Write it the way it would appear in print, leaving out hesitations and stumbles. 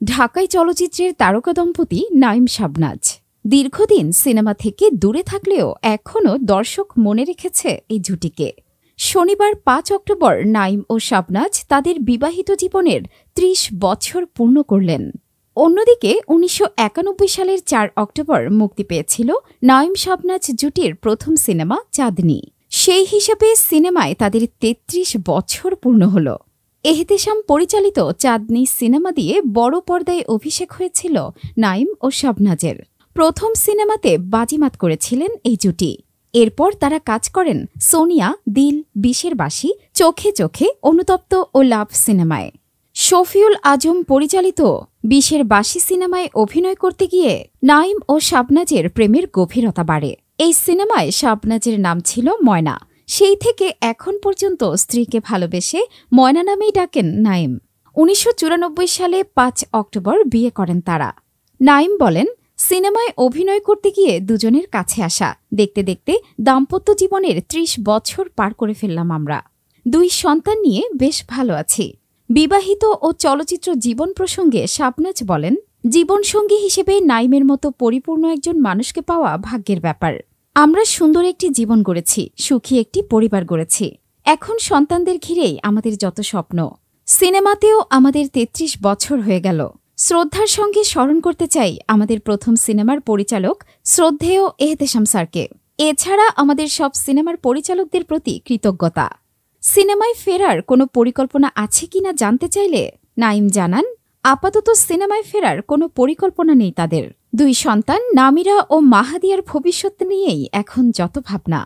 ঢাকাই চলচ্চিত্রের তারকা দম্পতি নাঈম শাবনাজ দীর্ঘদিন সিনেমা থেকে দূরে থাকলেও এখনও দর্শক মনে রেখেছে এই জুটিকে। শনিবার ৫ অক্টোবর নাঈম ও শাবনাজ তাদের বিবাহিত জীবনের ৩০ বছর পূর্ণ করলেন। অন্যদিকে ১৯৯১ সালের ৪ অক্টোবর মুক্তি পেয়েছিল নাঈম শাবনাজ জুটির প্রথম সিনেমা চাঁদনী। সেই হিসাবে সিনেমায় তাদের ৩৩ বছর পূর্ণ হল। এহতেশাম পরিচালিত চাঁদনী সিনেমা দিয়ে বড় পর্দায় অভিষেক হয়েছিল নাঈম ও শাবনাজের। প্রথম সিনেমাতে বাজিমাত করেছিলেন এই জুটি। এরপর তারা কাজ করেন সোনিয়া, দিল, বিশের বাঁশি, চোখে চোখে, অনুতপ্ত ও লাভ সিনেমায়। শফিউল আজম পরিচালিত বিশের বাঁশি সিনেমায় অভিনয় করতে গিয়ে নাঈম ও শাবনাজের প্রেমের গভীরতা বাড়ে। এই সিনেমায় শাবনাজের নাম ছিল ময়না। সেই থেকে এখন পর্যন্ত স্ত্রীকে ভালোবেসে ময়না নামেই ডাকেন নাঈম। ১৯৯৪ সালে ৫ অক্টোবর বিয়ে করেন তারা। নাঈম বলেন, সিনেমায় অভিনয় করতে গিয়ে দুজনের কাছে আসা দেখতে দেখতে দাম্পত্য জীবনের ৩০ বছর পার করে ফেললাম আমরা। ২ সন্তান নিয়ে বেশ ভালো আছি। বিবাহিত ও চলচ্চিত্র জীবন প্রসঙ্গে শাবনাজ বলেন, জীবনসঙ্গী হিসেবে নাঈমের মতো পরিপূর্ণ একজন মানুষকে পাওয়া ভাগ্যের ব্যাপার। আমরা সুন্দর একটি জীবন গড়েছি, সুখী একটি পরিবার গড়েছি। এখন সন্তানদের ঘিরেই আমাদের যত স্বপ্ন। সিনেমাতেও আমাদের ৩৩ বছর হয়ে গেল। শ্রদ্ধার সঙ্গে স্মরণ করতে চাই আমাদের প্রথম সিনেমার পরিচালক শ্রদ্ধেয় এহতেশাম স্যারকে। এছাড়া আমাদের সব সিনেমার পরিচালকদের প্রতি কৃতজ্ঞতা। সিনেমায় ফেরার কোনো পরিকল্পনা আছে কিনা জানতে চাইলে নাঈম জানান, আপাতত সিনেমায় ফেরার কোনো পরিকল্পনা নেই তাদের। ২ সন্তান নামিরা ও মাহাদিয়ার ভবিষ্যৎ নিয়েই এখন যত ভাবনা।